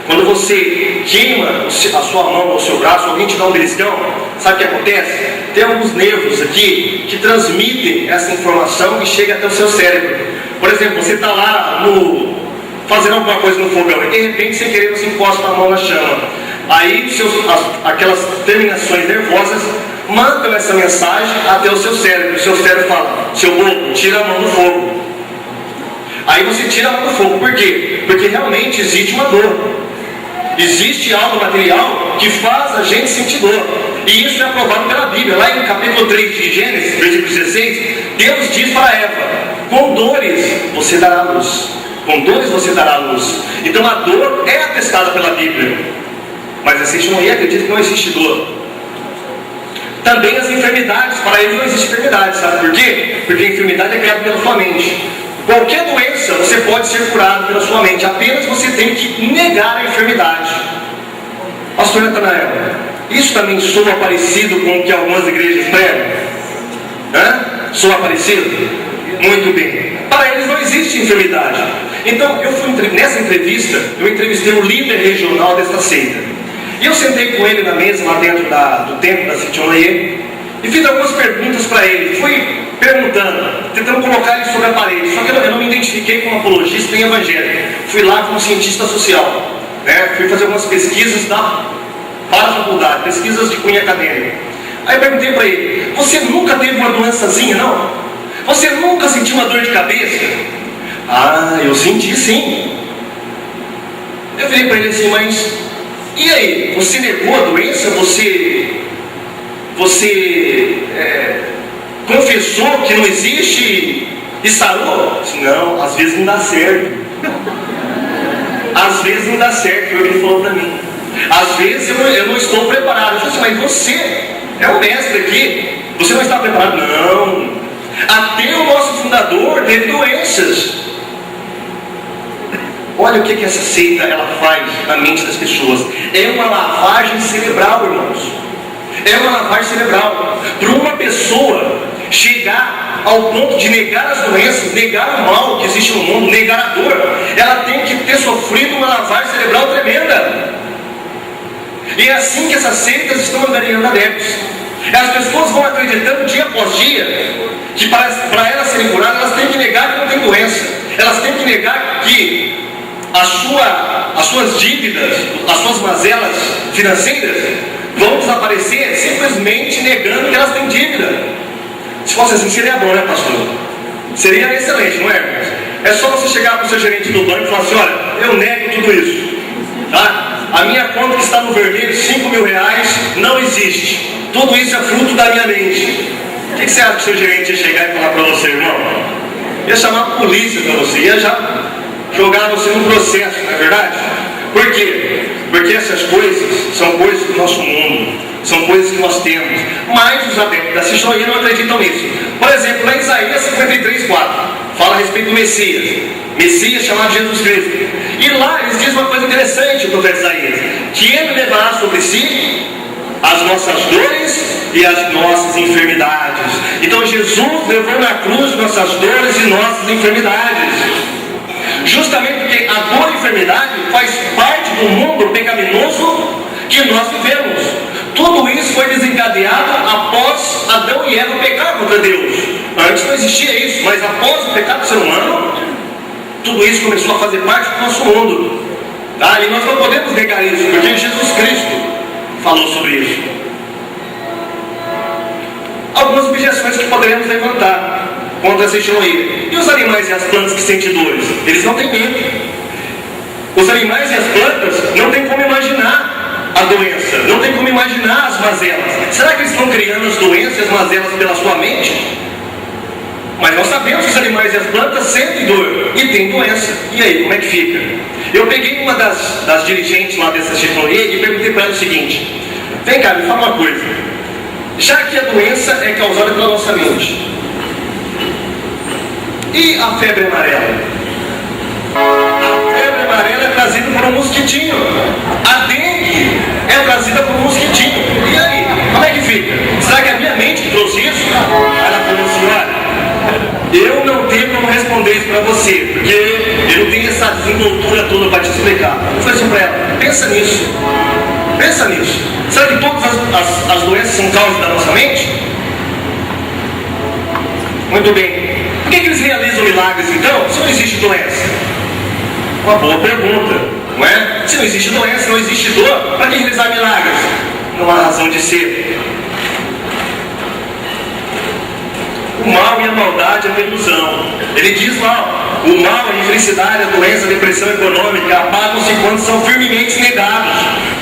Quando você queima a sua mão ou o seu braço, alguém te dá um beliscão, sabe o que acontece? Tem alguns nervos aqui que transmitem essa informação e chega até o seu cérebro. Por exemplo, você está lá fazendo alguma coisa no fogão e de repente, sem querer, você encosta a mão na chama. Aí aquelas terminações nervosas mandam essa mensagem até o seu cérebro. O seu cérebro fala: seu bobo, tira a mão do fogo. Aí você tira ela do fogo. Por quê? Porque realmente existe uma dor. Existe algo material que faz a gente sentir dor. E isso é aprovado pela Bíblia. Lá em capítulo 3 de Gênesis, versículo 16, Deus diz para Eva: com dores você dará luz. Com dores você dará luz. Então a dor é atestada pela Bíblia. Mas a Seixonoye acredita que não existe dor. Também as enfermidades. Para ele não existe enfermidade. Sabe por quê? Porque a enfermidade é criada pela sua mente. Qualquer doença você pode ser curado pela sua mente. Apenas você tem que negar a enfermidade. Pastor Natanael, isso também soa parecido com o que algumas igrejas pregam? Soa parecido? Muito bem. Para eles não existe enfermidade. Então, nessa entrevista, eu entrevistei o líder regional desta seita. E eu sentei com ele na mesa, lá dentro do templo da Seixonoye, e fiz algumas perguntas para ele. Fui perguntando, tentando colocar ele sobre a parede. Só que eu não me identifiquei como apologista nem evangélico. Fui lá como cientista social. Fui fazer algumas pesquisas para a faculdade, pesquisas de cunho acadêmico. Aí eu perguntei para ele: você nunca teve uma doençazinha, não? Você nunca sentiu uma dor de cabeça? Ah, eu senti sim. Eu falei para ele assim: mas e aí? Você negou a doença? Você confessou que não existe e sarou? Não, às vezes não dá certo. Às vezes não dá certo, foi o que ele falou para mim. Às vezes eu não estou preparado. Eu falei assim: mas você é o mestre aqui, você não está preparado? Não. Até o nosso fundador teve doenças. Olha o que essa seita ela faz na mente das pessoas. É uma lavagem cerebral, irmãos. É uma lavagem cerebral. Para uma pessoa chegar ao ponto de negar as doenças, negar o mal que existe no mundo, negar a dor, ela tem que ter sofrido uma lavagem cerebral tremenda. E é assim que essas seitas estão angariando adeptos. As pessoas vão acreditando dia após dia que para elas serem curadas, elas têm que negar que não tem doença. Elas têm que negar que as suas dívidas, as suas mazelas financeiras vão desaparecer simplesmente negando que elas têm dívida. Se fosse assim, seria bom, né, pastor? Seria excelente, não é? É só você chegar para o seu gerente do banco e falar assim: olha, eu nego tudo isso, tá? A minha conta que está no vermelho, R$5.000, não existe. Tudo isso é fruto da minha mente. O que você acha que o seu gerente ia chegar e falar para você, irmão? Ia chamar a polícia para você, ia já jogar você num processo, não é verdade? Por quê? Porque essas coisas são coisas do nosso mundo, são coisas que nós temos. Mas os adeptos da Seixonoye não acreditam nisso. Por exemplo, lá em Isaías 53:4, fala a respeito do Messias chamado Jesus Cristo. E lá eles dizem uma coisa interessante, o profeta Isaías: que ele levará sobre si as nossas dores e as nossas enfermidades. Então Jesus levou na cruz nossas dores e nossas enfermidades. Justamente porque a dor e a enfermidade faz parte do mundo pecaminoso que nós vivemos. Tudo isso foi desencadeado após Adão e Eva pecar contra Deus. Antes não existia isso, mas após o pecado do ser humano, tudo isso começou a fazer parte do nosso mundo. Tá? E nós não podemos negar isso, porque Jesus Cristo falou sobre isso. Algumas objeções que poderemos levantar contra a Seixonoye. E os animais e as plantas que sentem dores? Eles não têm medo. Os animais e as plantas não têm como imaginar a doença, não tem como imaginar as mazelas. Será que eles estão criando as doenças e as mazelas pela sua mente? Mas nós sabemos que os animais e as plantas sentem dor e têm doença. E aí, como é que fica? Eu peguei uma das dirigentes lá dessa Seixonoye e perguntei para ela o seguinte: vem cá, me fala uma coisa. Já que a doença é causada pela nossa mente, e a febre amarela? A febre amarela é trazida por um mosquitinho. A dengue é trazida por um mosquitinho. E aí, como é que fica? Será que a minha mente trouxe isso? Ela falou assim: olha, eu não tenho como responder isso para você, porque eu não tenho essa desenvoltura toda para te explicar. Eu falei assim para ela: pensa nisso. Pensa nisso. Será que todas as doenças são causas da nossa mente? Muito bem. Por que eles realizam milagres então, se não existe doença? Uma boa pergunta, não é? Se não existe doença, não existe dor, para que realizar milagres? Não há razão de ser. O mal e a maldade é uma ilusão. Ele diz lá: o mal, a infelicidade, a doença, a depressão econômica apagam-se quando são firmemente negados,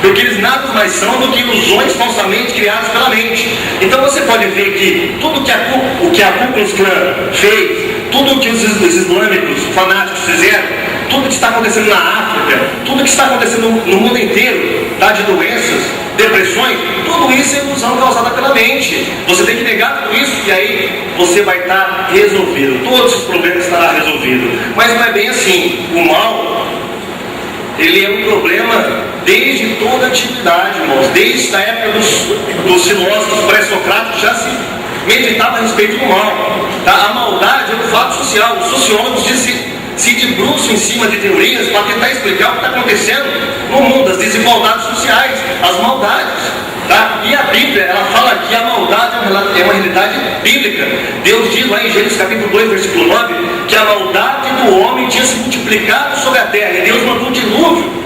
porque eles nada mais são do que ilusões falsamente criadas pela mente. Então você pode ver que tudo o que a Ku Klux Klan fez, tudo o que os islâmicos fanáticos fizeram, tudo que está acontecendo na África, tudo que está acontecendo no mundo inteiro, tá, de doenças, depressões, tudo isso é ilusão causada pela mente. Você tem que negar tudo isso e aí você vai estar resolvido, todos os problemas estarão resolvidos. Mas não é bem assim. O mal, ele é um problema desde toda a antiguidade, irmãos. Desde a época dos filósofos pré-socráticos já se meditava a respeito do mal, tá? A maldade é um fato social. Os sociólogos se debruçam em cima de teorias para tentar explicar o que está acontecendo no mundo, as desigualdades sociais, as maldades, tá? E a Bíblia, ela fala que a maldade é uma realidade bíblica. Deus diz lá em Gênesis capítulo 2, versículo 9, que a maldade do homem tinha se multiplicado sobre a terra, e Deus mandou um dilúvio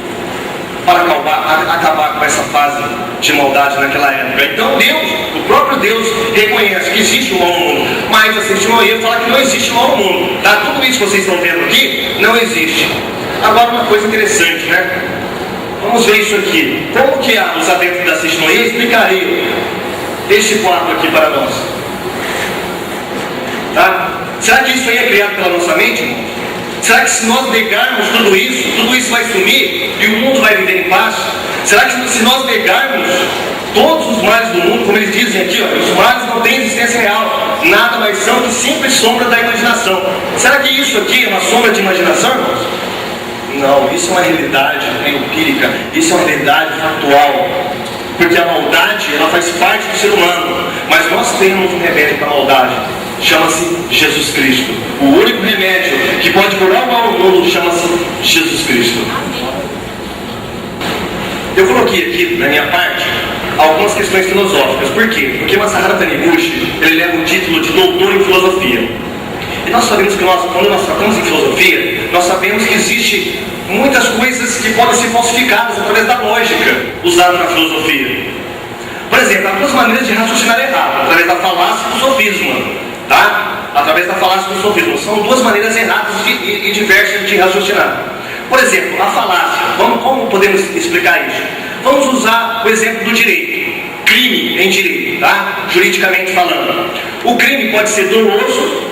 para acabar com essa fase de maldade naquela época. Então Deus, o próprio Deus, reconhece que existe o mal no mundo, mas a testemunha fala que não existe o mal no mundo, tá? Tudo isso que vocês estão vendo aqui, não existe. Agora uma coisa interessante, né? Vamos ver isso aqui. Como que os adeptos da testemunha explicariam esse quadro aqui para nós? Tá? Será que isso aí é criado pela nossa mente, irmãos? Será que se nós negarmos tudo isso vai sumir e o mundo vai viver em paz? Será que se nós negarmos todos os males do mundo, como eles dizem aqui, ó, os males não têm existência real, nada mais são que simples sombra da imaginação. Será que isso aqui é uma sombra de imaginação, irmãos? Não, isso é uma realidade empírica, isso é uma realidade factual. Porque a maldade, ela faz parte do ser humano, mas nós temos um remédio para a maldade. Chama-se Jesus Cristo. O único remédio que pode curar o mal do mundo chama-se Jesus Cristo. Eu coloquei aqui, na minha parte, algumas questões filosóficas. Por quê? Porque Masaharu Taniguchi, ele leva o título de doutor em filosofia. E nós sabemos que quando nós tratamos em filosofia, nós sabemos que existe muitas coisas que podem ser falsificadas através da lógica usada na filosofia. Por exemplo, há duas maneiras de raciocinar errado, através da falácia e do sofisma. Tá? Através da falácia do sofismo. São duas maneiras erradas e diversas de raciocinar. Por exemplo, a falácia. Como podemos explicar isso? Vamos usar o exemplo do direito. Crime em direito, tá? Juridicamente falando. O crime pode ser doloso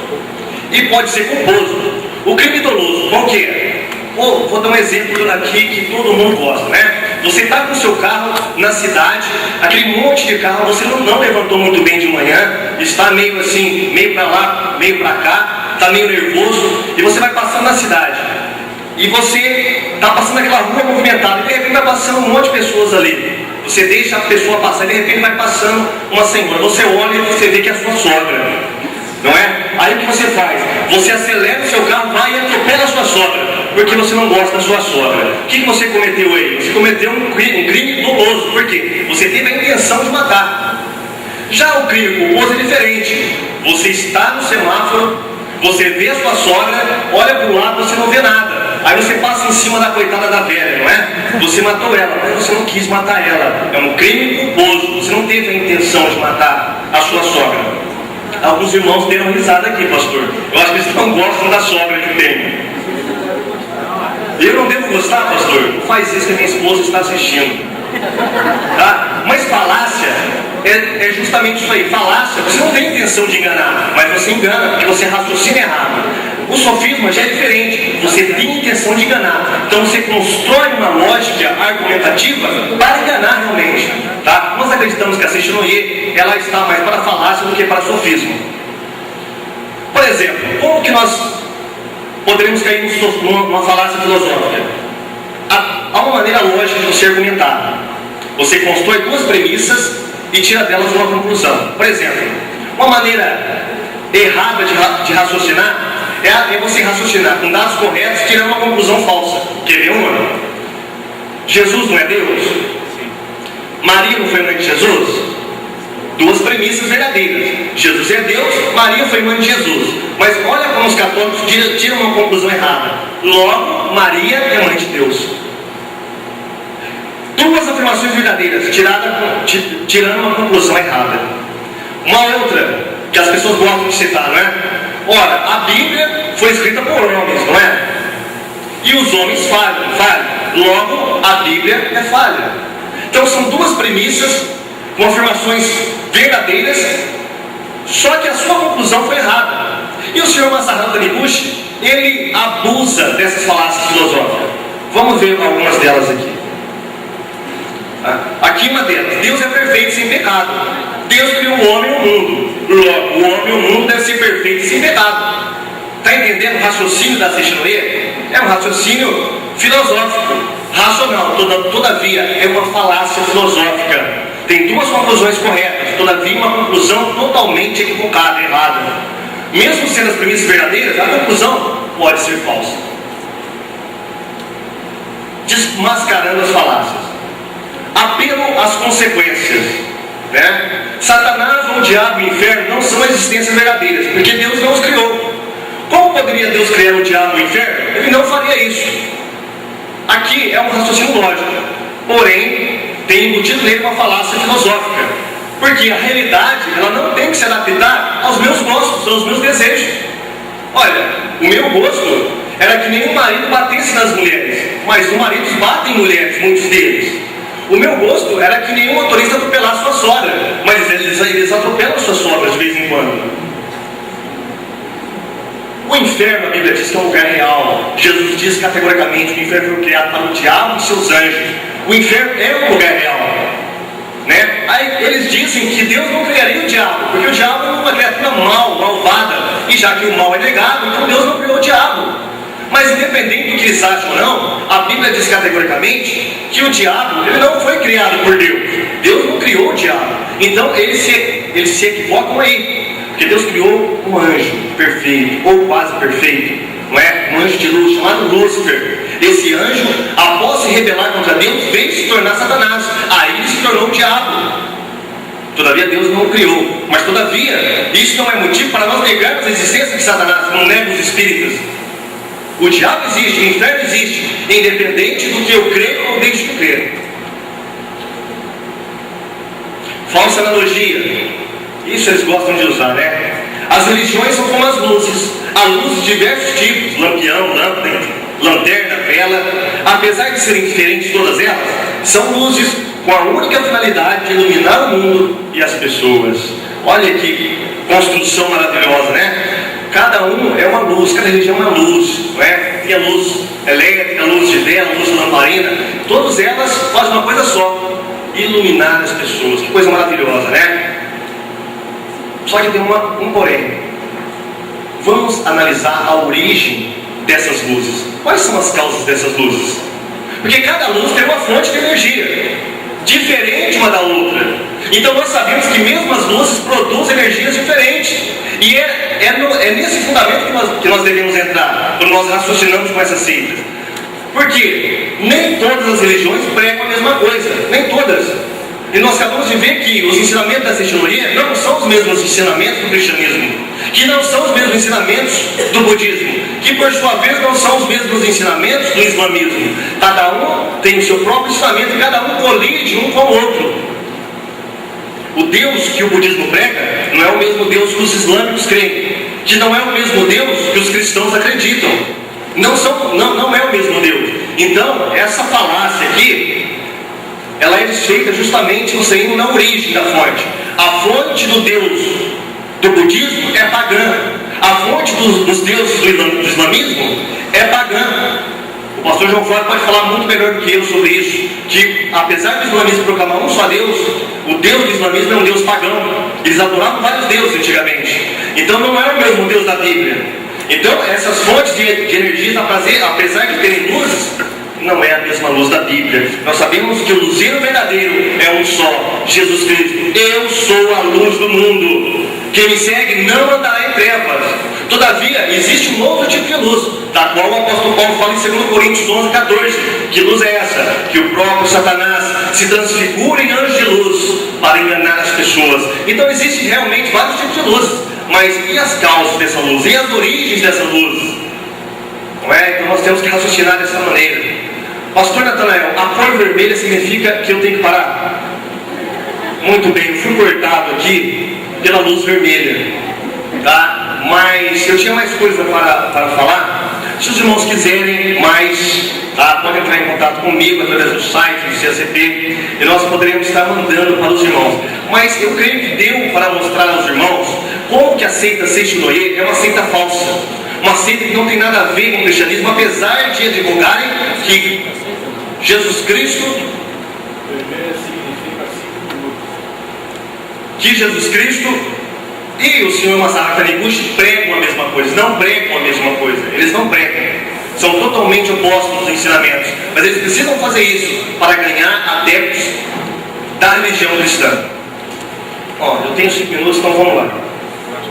e pode ser culposo. O crime doloso, qual que é? Vou dar um exemplo aqui que todo mundo gosta, né? Você está com o seu carro na cidade, aquele monte de carro, você não levantou muito bem de manhã, está meio assim, meio para lá, meio para cá, está meio nervoso, e você vai passando na cidade. E você está passando aquela rua movimentada, e de repente vai passando um monte de pessoas ali. Você deixa a pessoa passar, e de repente vai passando uma senhora. Você olha e você vê que é a sua sogra, não é? Aí o que você faz? Você acelera o seu carro, vai e atropela a sua sogra, porque você não gosta da sua sogra. O que você cometeu aí? Você cometeu um crime doloso. Por quê? Você teve a intenção de matar. Já o crime culposo é diferente. Você está no semáforo, você vê a sua sogra, olha para o lado, você não vê nada. Aí você passa em cima da coitada da velha, não é? Você matou ela, mas você não quis matar ela. É um crime culposo. Você não teve a intenção de matar a sua sogra. Alguns irmãos deram risada aqui, pastor. Eu acho que eles não gostam da sogra que tem. Eu não devo gostar, pastor? Não faz isso que a minha esposa está assistindo. Tá? Mas falácia é justamente isso aí. Falácia, você não tem intenção de enganar, mas você engana porque você raciocina errado. O sofisma já é diferente. Você tem intenção de enganar. Então você constrói uma lógica argumentativa para enganar realmente. Tá? Nós acreditamos que a Seishinoye, ela está mais para a falácia do que para o sofismo. Por exemplo, como que nós poderemos cair numa falácia filosófica? Há uma maneira lógica de você argumentar. Você constrói duas premissas e tira delas uma conclusão. Por exemplo, uma maneira errada de raciocinar é você raciocinar com dados corretos, tirando uma conclusão falsa. Quer ver uma? Jesus não é Deus? Maria não foi mãe de Jesus? Duas premissas verdadeiras. Jesus é Deus, Maria foi mãe de Jesus. Mas olha como os católicos tiram uma conclusão errada. Logo, Maria é mãe de Deus. Duas afirmações verdadeiras, tirando uma conclusão errada. Uma outra, que as pessoas gostam de citar, não é? Ora, a Bíblia foi escrita por homens, não é? E os homens falham. Logo, a Bíblia é falha. Então são duas premissas com afirmações verdadeiras, só que a sua conclusão foi errada. E o senhor Masaharu Taniguchi, ele abusa dessas falácias filosóficas. Vamos ver algumas delas aqui. Aqui uma delas: Deus é perfeito sem pecado. Deus criou o homem e o mundo. Logo, o homem e o mundo devem ser perfeitos sem pecado. Está entendendo o raciocínio da Seishinoe? É um raciocínio filosófico, racional. Todavia, é uma falácia filosófica. Tem duas conclusões corretas, todavia uma conclusão totalmente equivocada, errada. Mesmo sendo as premissas verdadeiras, a conclusão pode ser falsa. Desmascarando as falácias. Apelo às consequências, né? Satanás, ou o diabo e o inferno não são existências verdadeiras, porque Deus não os criou. Como poderia Deus criar o diabo e o inferno? Ele não faria isso. Aqui é um raciocínio lógico, porém tem embutido nele uma falácia filosófica, porque a realidade ela não tem que se adaptar aos meus gostos, aos meus desejos. Olha, o meu gosto era que nenhum marido batesse nas mulheres, mas os maridos batem em mulheres, muitos deles. O meu gosto era que nenhum motorista atropelasse sua sogra, mas eles atropelam sua sogra de vez em quando. O inferno, a Bíblia diz que é um lugar real. Jesus diz categoricamente que o inferno foi criado para o diabo e seus anjos. O inferno é um lugar real, né? Aí eles dizem que Deus não criaria o diabo, porque o diabo é uma criatura malvada, e já que o mal é negado, então Deus não criou o diabo. Mas independente do que eles acham ou não, a Bíblia diz categoricamente que o diabo ele não foi criado por Deus. Deus não criou o diabo. Então eles se equivocam aí. Porque Deus criou um anjo perfeito, ou quase perfeito, não é? Um anjo de luz chamado Lúcifer. Esse anjo, após se rebelar contra Deus, veio se tornar Satanás. Aí ele se tornou o diabo. Todavia Deus não o criou. Mas todavia, isso não é motivo para nós negarmos a existência de Satanás, como negam os espíritas. O diabo existe, o inferno existe, independente do que eu creio ou deixo de crer. Falsa analogia. Isso eles gostam de usar, né? As religiões são como as luzes. Há luzes de diversos tipos: lampião, lâmpada, lanterna, vela. Apesar de serem diferentes todas elas, são luzes com a única finalidade de iluminar o mundo e as pessoas. Olha que construção maravilhosa, né? Cada um é uma luz, cada religião é uma luz, não é? Tem a luz elétrica, a luz de vela, a luz de lamparina. Todas elas fazem uma coisa só: iluminar as pessoas. Que coisa maravilhosa, né? Só que tem um porém. Vamos analisar a origem dessas luzes. Quais são as causas dessas luzes? Porque cada luz tem uma fonte de energia diferente uma da outra. Então nós sabemos que mesmo as luzes produzem energias diferentes. E é nesse fundamento que nós devemos entrar quando nós raciocinamos com essas seitas. Porque nem todas as religiões pregam a mesma coisa. Nem todas. E nós acabamos de ver que os ensinamentos da Seishinoe não são os mesmos ensinamentos do cristianismo, que não são os mesmos ensinamentos do budismo, que por sua vez não são os mesmos ensinamentos do islamismo. Cada um tem o seu próprio ensinamento e cada um colide um com o outro. O Deus que o budismo prega não é o mesmo Deus que os islâmicos creem, que não é o mesmo Deus que os cristãos acreditam. Não é o mesmo Deus. Então, essa falácia aqui, ela é desfeita justamente você indo na origem da fonte. A fonte do Deus do budismo é pagã. A fonte dos deuses do islamismo é pagã. O pastor João Flávio pode falar muito melhor do que eu sobre isso, que apesar do islamismo proclamar um só Deus, o Deus do islamismo é um Deus pagão. Eles adoravam vários deuses antigamente. Então não é o mesmo Deus da Bíblia. Então essas fontes de energia, apesar de terem luzes, não é a mesma luz da Bíblia. Nós sabemos que o luzeiro verdadeiro é um só, Jesus Cristo. Eu sou a luz do mundo. Quem me segue não andará em trevas. Todavia, existe um outro tipo de luz, da qual o apóstolo Paulo fala em 2 Coríntios 11:14. Que luz é essa? Que o próprio Satanás se transfigura em anjo de luz para enganar as pessoas. Então existem realmente vários tipos de luz. Mas e as causas dessa luz? E as origens dessa luz? Não é? Então nós temos que raciocinar dessa maneira. Pastor Natanael, a cor vermelha significa que eu tenho que parar? Muito bem, eu fui cortado aqui pela luz vermelha, tá? Mas eu tinha mais coisa para falar. Se os irmãos quiserem mais, podem entrar em contato comigo através do site do CACP e nós poderemos estar mandando para os irmãos. Mas eu creio que deu para mostrar aos irmãos como que a seita Seishinoye é uma seita falsa, uma seita que não tem nada a ver com o cristianismo, apesar de advogarem que Jesus Cristo e o Senhor Masaru Taniguchi pregam a mesma coisa. Não pregam a mesma coisa, eles não pregam, são totalmente opostos aos ensinamentos, mas eles precisam fazer isso para ganhar adeptos da religião cristã. Eu tenho 5 minutos, então vamos lá.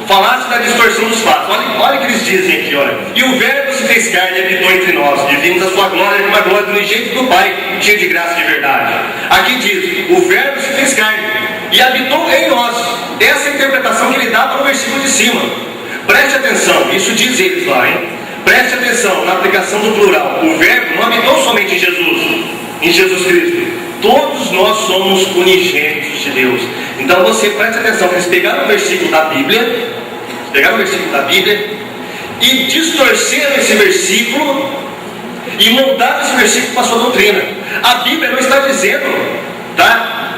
Falasse da distorção dos fatos. Olha o que eles dizem aqui, olha. E o Verbo se fez carne e habitou entre nós, e vimos a sua glória, uma glória do jeito do Pai, cheio de graça e de verdade. Aqui diz, o Verbo se fez carne e habitou em nós. Essa é a interpretação que ele dá para o versículo de cima. Preste atenção, isso diz eles lá, hein? Preste atenção na aplicação do plural. O Verbo não habitou somente em Jesus Cristo. Todos nós somos unigênitos de Deus. Então você preste atenção, eles pegaram o versículo da Bíblia, e distorceram esse versículo e moldaram esse versículo para a sua doutrina. A Bíblia não está dizendo,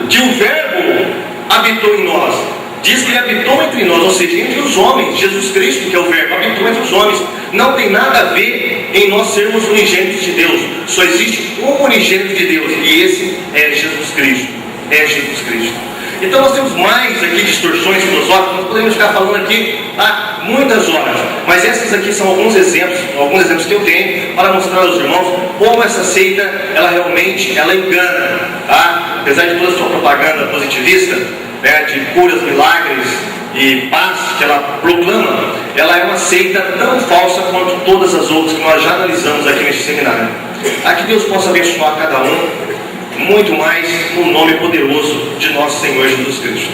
que o Verbo habitou em nós. Diz que ele habitou entre nós, ou seja, entre os homens. Jesus Cristo, que é o Verbo, habitou entre os homens. Não tem nada a ver em nós sermos unigênitos de Deus. Só existe um unigênito de Deus, e esse é Jesus Cristo. Então nós temos mais aqui distorções filosóficas. Nós podemos ficar falando aqui muitas horas, mas essas aqui são alguns exemplos que eu tenho para mostrar aos irmãos como essa seita, ela realmente engana, apesar de toda a sua propaganda positivista, de curas, milagres e paz que ela proclama, ela é uma seita tão falsa quanto todas as outras que nós já analisamos aqui neste seminário. Que Deus possa abençoar cada um muito mais no nome poderoso de nosso Senhor Jesus Cristo.